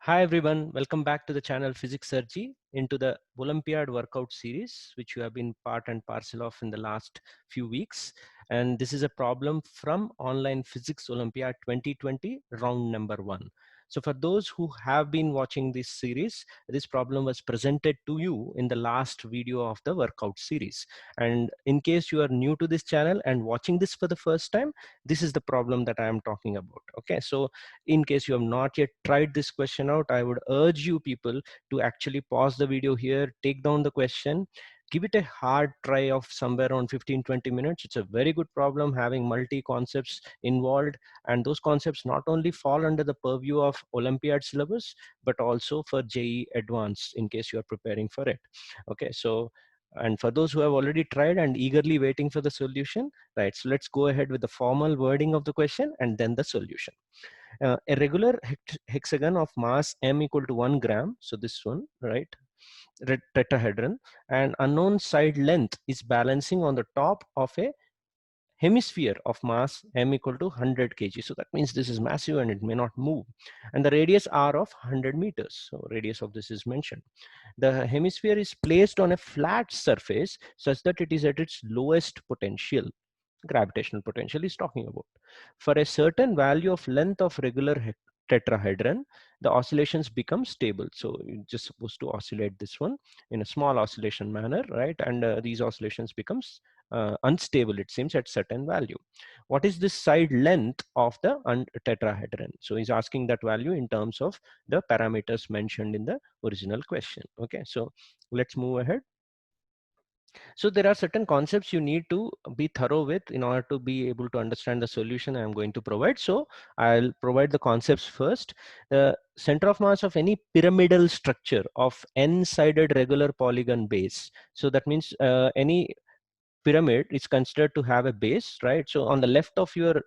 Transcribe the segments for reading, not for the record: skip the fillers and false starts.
Hi everyone, welcome back to the channel Physics Surgery into the Olympiad workout series, which you have been part and parcel of in the last few weeks. And this is a problem from Online Physics Olympiad 2020, round number 1. So for those who have been watching this series, this problem was presented to you in the last video of the workout series. And in case you are new to this channel and watching this for the first time, this is the problem that I am talking about. Okay, so in case you have not yet tried this question out, I would urge you people to actually pause the video here, take down the question, give it a hard try of somewhere around 15-20 minutes. It's a very good problem having multi concepts involved, and those concepts not only fall under the purview of Olympiad syllabus but also for JEE Advanced in case you are preparing for it. Okay, so and for those who have already tried and eagerly waiting for the solution, right, so let's go ahead with the formal wording of the question and then the solution. A regular hexagon of mass m equal to 1 gram, so this one, right, tetrahedron, and unknown side length is balancing on the top of a hemisphere of mass m equal to 100 kg. So that means this is massive and it may not move. And the radius r of 100 meters. So radius of this is mentioned. The hemisphere is placed on a flat surface such that it is at its lowest potential. Gravitational potential is talking about. For a certain value of length of regular tetrahedron, the oscillations become stable. So you're just supposed to oscillate this one in a small oscillation manner, right? And these oscillations becomes unstable, it seems, at certain value. What is this side length of the tetrahedron? So he's asking that value in terms of the parameters mentioned in the original question. Okay, so let's move ahead. So there are certain concepts you need to be thorough with in order to be able to understand the solution I'm going to provide. So I'll provide the concepts first. The center of mass of any pyramidal structure of n-sided regular polygon base. So that means any pyramid is considered to have a base, right? So on the left of your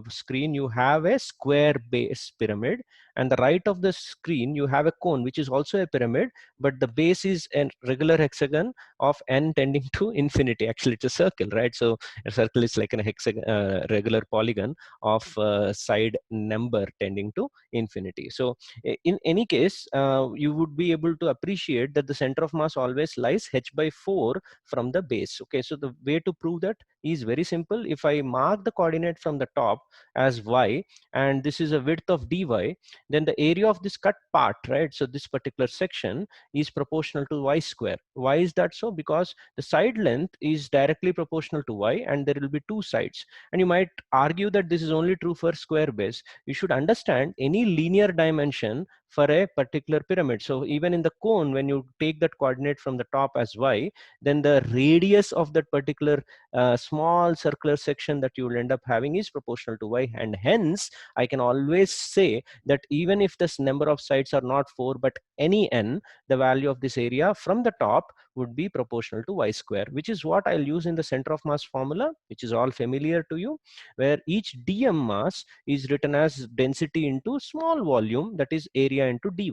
screen, you have a square base pyramid, and the right of the screen, you have a cone, which is also a pyramid, but the base is a regular hexagon of n tending to infinity. Actually, it's a circle, right? So a circle is like a hexagon, regular polygon of side number tending to infinity. So in any case, you would be able to appreciate that the center of mass always lies h by 4 from the base. Okay, so the way to prove that is very simple. If I mark the coordinate from the top as y, and this is a width of dy, then the area of this cut part, right, so this particular section is proportional to y square. Why is that so? Because the side length is directly proportional to y, and there will be two sides. And you might argue that this is only true for square base. You should understand any linear dimension for a particular pyramid. So even in the cone, when you take that coordinate from the top as y, then the radius of that particular small circular section that you will end up having is proportional to y, and hence I can always say that even if this number of sides are not 4 but any n, the value of this area from the top would be proportional to y square, which is what I'll use in the center of mass formula, which is all familiar to you, where each dm mass is written as density into small volume, that is area into dy.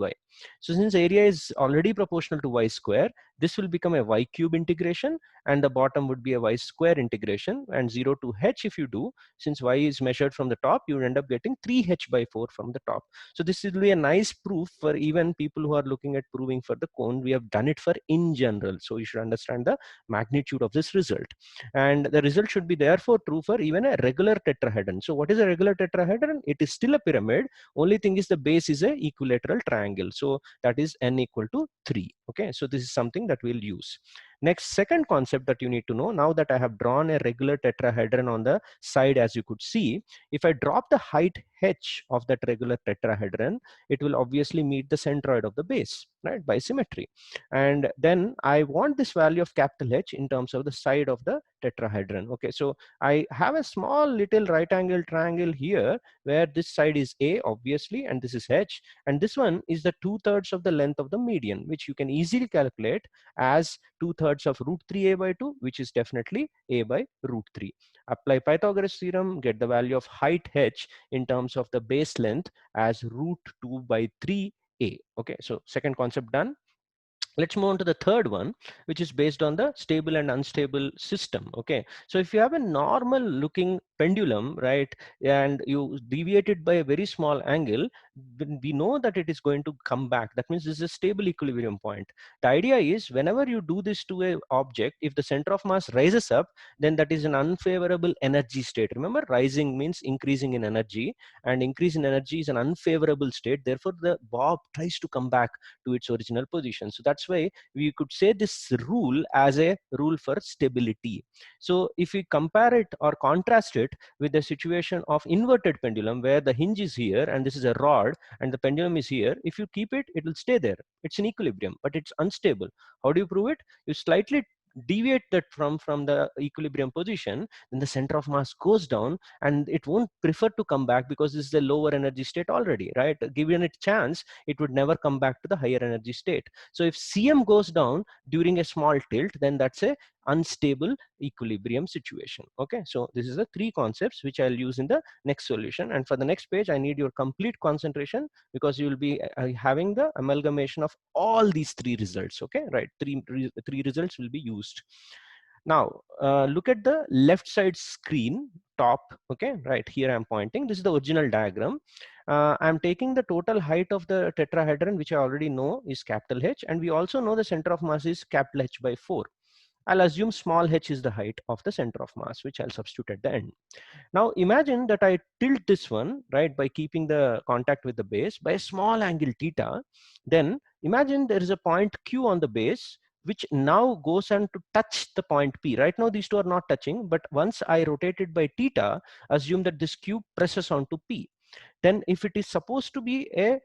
So since area is already proportional to y square, this will become a y cube integration, and the bottom would be a y square integration, and 0 to h if you do, since y is measured from the top, you end up getting 3h by 4 from the top. So this will be a nice proof for even people who are looking at proving for the cone. We have done it for in general, so you should understand the magnitude of this result, and the result should be therefore true for even a regular tetrahedron. So what is a regular tetrahedron? It is still a pyramid, only thing is the base is a equilateral triangle, so that is n equal to 3. Okay, so this is something that we'll use. Next, second concept that you need to know, now that I have drawn a regular tetrahedron on the side, as you could see, if I drop the height h of that regular tetrahedron, it will obviously meet the centroid of the base, right, by symmetry. And then I want this value of capital H in terms of the side of the tetrahedron. Okay, so I have a small little right angle triangle here where this side is A, obviously, and this is H, and this one is the 2/3 of the length of the median, which you can easily calculate as 2/3 of root 3a by 2, which is definitely a by root 3. Apply Pythagoras theorem, get the value of height h in terms of the base length as root 2 by 3a. Okay, so second concept done. Let's move on to the third one, which is based on the stable and unstable system. Okay, so if you have a normal looking pendulum, right, and you deviate it by a very small angle, then we know that it is going to come back. That means this is a stable equilibrium point. The idea is whenever you do this to a object, if the center of mass rises up, then that is an unfavorable energy state. Remember, rising means increasing in energy, and increase in energy is an unfavorable state. Therefore the bob tries to come back to its original position. So that's why we could say this rule as a rule for stability. So if we compare it or contrast it with the situation of inverted pendulum, where the hinge is here and this is a rod and the pendulum is here, if you keep it, it will stay there. It's in equilibrium, but it's unstable. How do you prove it? You slightly deviate that from the equilibrium position, then the center of mass goes down and it won't prefer to come back because this is a lower energy state already, right? Given it chance, it would never come back to the higher energy state. So if Cm goes down during a small tilt, then that's a unstable equilibrium situation. Okay, so this is the three concepts which I'll use in the next solution. And for the next page, I need your complete concentration because you will be having the amalgamation of all these three results. Okay, right? Three results will be used. Now look at the left side screen top. Okay, right here I'm pointing. This is the original diagram. I'm taking the total height of the tetrahedron, which I already know is capital H, and we also know the center of mass is capital H by 4. I'll assume small h is the height of the center of mass, which I'll substitute at the end. Now imagine that I tilt this one, right, by keeping the contact with the base by a small angle theta. Then imagine there is a point Q on the base, which now goes on to touch the point P. Right now these two are not touching, but once I rotate it by theta, assume that this Q presses onto P. Then if it is supposed to be a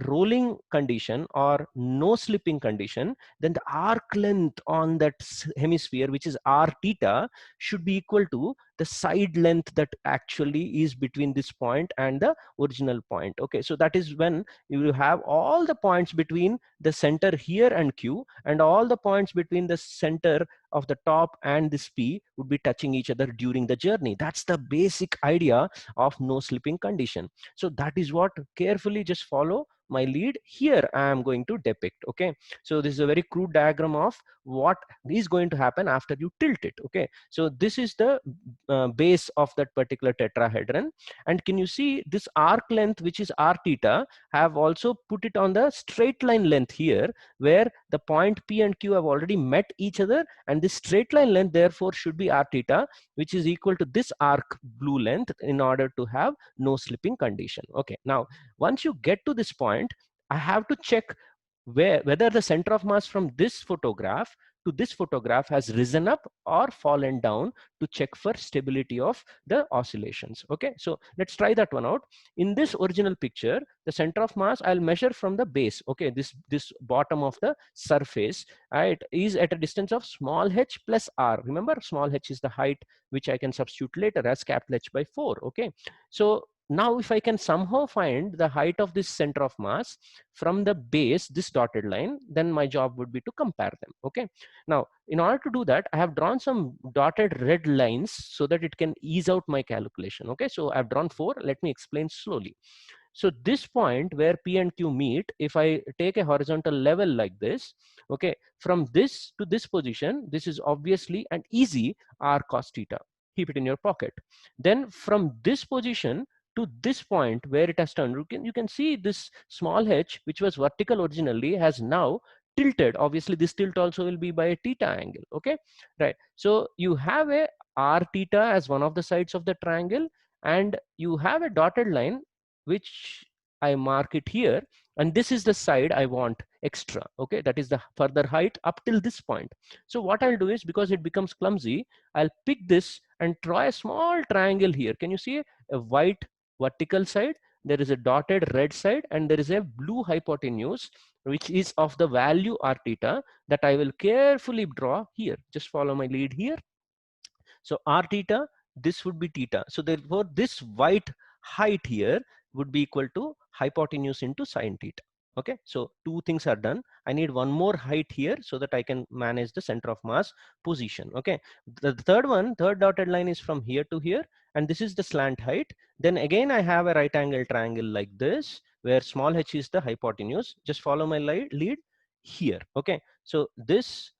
rolling condition or no slipping condition, then the arc length on that hemisphere, which is r theta, should be equal to the side length that actually is between this point and the original point. Okay, so that is when you have all the points between the center here and Q, and all the points between the center of the top and this P would be touching each other during the journey. That's the basic idea of no slipping condition. So that is what, carefully just follow my lead here, I am going to depict. Okay, so this is a very crude diagram of what is going to happen after you tilt it. Okay, so this is the base of that particular tetrahedron, and can you see this arc length, which is r theta, have also put it on the straight line length here, where the point P and Q have already met each other, and this straight line length therefore should be r theta, which is equal to this arc blue length, in order to have no slipping condition. Okay, now once you get to this point, I have to check whether the center of mass from this photograph to this photograph has risen up or fallen down, to check for stability of the oscillations. Okay, so let's try that one out. In this original picture, the center of mass I'll measure from the base. Okay, this bottom of the surface, right, is at a distance of small h plus r. Remember, small h is the height, which I can substitute later as capital H by 4. Okay, so now if I can somehow find the height of this center of mass from the base, this dotted line, then my job would be to compare them. Okay, now in order to do that, I have drawn some dotted red lines so that it can ease out my calculation. Okay, so I've drawn 4. Let me explain slowly. So this point where P and Q meet, if I take a horizontal level like this, okay, from this to this position, this is obviously an easy r cos theta. Keep it in your pocket. Then from this position to this point where it has turned, you can see this small h, which was vertical originally, has now tilted. Obviously this tilt also will be by a theta angle. Okay, right, so you have a r theta as one of the sides of the triangle, and you have a dotted line which I mark it here, and this is the side I want extra. Okay, that is the further height up till this point. So what I'll do is, because it becomes clumsy, I'll pick this and draw a small triangle here. Can you see a white vertical side? There is a dotted red side, and there is a blue hypotenuse, which is of the value r theta, that I will carefully draw here. Just follow my lead here. So r theta, this would be theta. So therefore this white height here would be equal to hypotenuse into sine theta. Okay, so two things are done. I need one more height here so that I can manage the center of mass position. Okay, the third dotted line is from here to here, and this is the slant height. Then again I have a right angle triangle like this, where small h is the hypotenuse. Just follow my lead. here. Okay, so this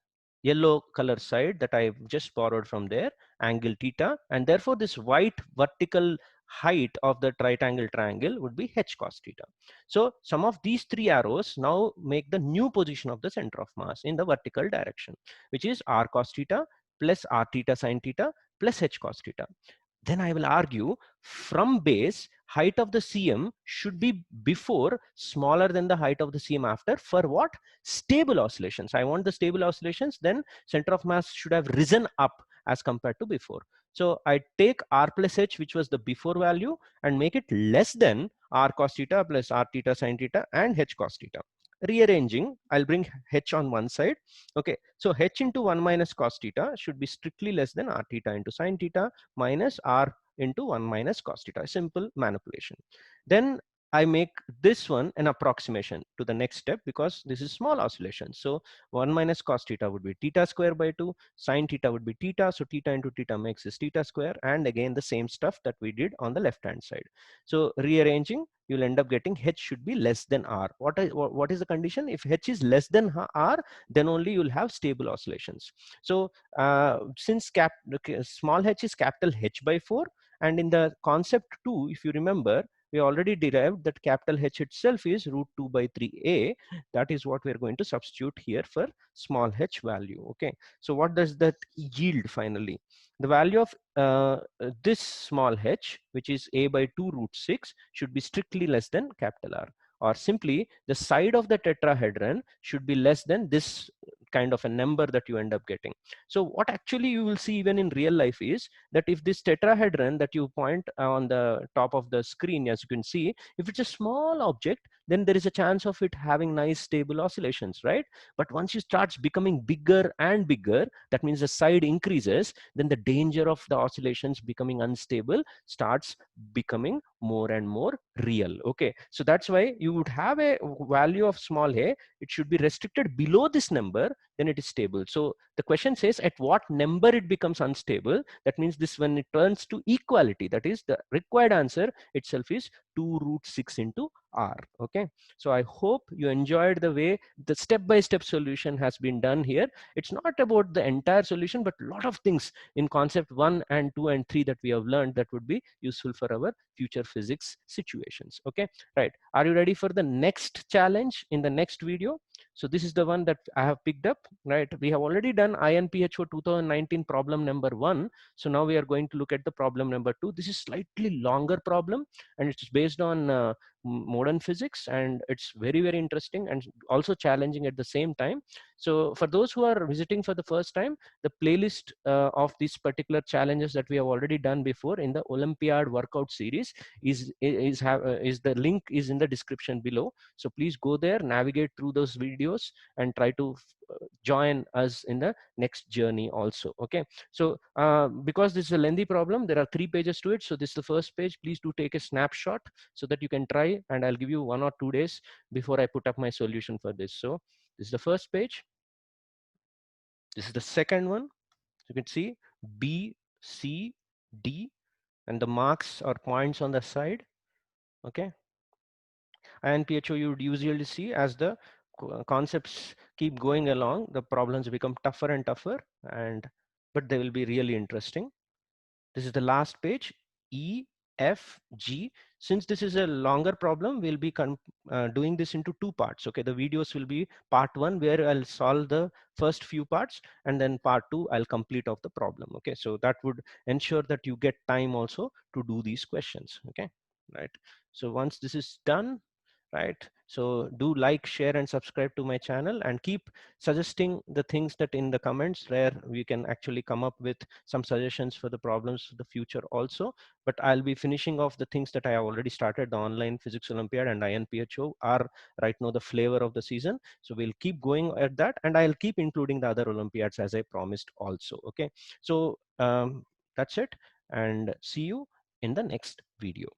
yellow color side that I've just borrowed from there, angle theta, and therefore this white vertical height of the right angle triangle would be h cos theta. So some of these three arrows now make the new position of the center of mass in the vertical direction, which is r cos theta plus r theta sine theta plus h cos theta. Then I will argue from base, height of the CM should be before smaller than the height of the CM after for what? Stable oscillations. I want the stable oscillations, then center of mass should have risen up as compared to before. So I take r plus h, which was the before value, and make it less than r cos theta plus r theta sine theta and h cos theta. Rearranging, I'll bring h on one side. Okay, so h into 1 minus cos theta should be strictly less than r theta into sine theta minus r into 1 minus cos theta. Simple manipulation. Then I make this one an approximation to the next step because this is small oscillation. So 1 minus cos theta would be theta square by 2, sine theta would be theta. So theta into theta makes this theta square, and again the same stuff that we did on the left hand side. So rearranging, you'll end up getting h should be less than r. What is the condition? If h is less than r, then only you'll have stable oscillations. So since small h is capital H by 4, and in the concept 2, if you remember, we already derived that capital H itself is root 2 by 3a. That is what we're going to substitute here for small h value. Okay, so what does that yield finally? The value of this small h, which is a by 2 root 6, should be strictly less than capital R. Or simply, the side of the tetrahedron should be less than this kind of a number that you end up getting. So what actually you will see even in real life is that if this tetrahedron that you point on the top of the screen, as you can see, if it's a small object, then there is a chance of it having nice stable oscillations, right? But once it starts becoming bigger and bigger, that means the side increases, then the danger of the oscillations becoming unstable starts becoming more and more real. Okay, so that's why you would have a value of small a, it should be restricted below this number, then it is stable. So the question says at what number it becomes unstable. That means this when it turns to equality, that is the required answer itself is 2 root 6 into r. Okay, so I hope you enjoyed the way the step-by-step solution has been done here. It's not about the entire solution, but a lot of things in concept 1 and 2 and 3 that we have learned that would be useful for our future physics situations. Okay, right, are you ready for the next challenge in the next video? So this is the one that I have picked up, right? We have already done INPHO 2019 problem number 1. So now we are going to look at the problem number 2. This is slightly longer problem, and it's based on modern physics, and it's very, very interesting and also challenging at the same time. So for those who are visiting for the first time, the playlist of these particular challenges that we have already done before in the Olympiad workout series is the link is in the description below. So please go there, navigate through those videos, and try to join us in the next journey also. Okay, so because this is a lengthy problem, there are 3 pages to it. So this is the first page. Please do take a snapshot so that you can try, and I'll give you 1 or 2 days before I put up my solution for this. So this is the first page. This is the second one. You can see B, C, D, and the marks or points on the side. Okay, and PHO you would usually see as the concepts keep going along, the problems become tougher and tougher, and but they will be really interesting. This is the last page, E, F, G. Since this is a longer problem, we'll be doing this into 2 parts. Okay, the videos will be part 1 where I'll solve the first few parts, and then part 2 I'll complete of the problem. Okay, so that would ensure that you get time also to do these questions. Okay, right. So once this is done, right, so do like, share, and subscribe to my channel, and keep suggesting the things that in the comments where we can actually come up with some suggestions for the problems for the future also. But I'll be finishing off the things that I have already started. The online physics Olympiad and INPHO are right now the flavor of the season, so we'll keep going at that, and I'll keep including the other Olympiads as I promised also. Okay, so that's it, and see you in the next video.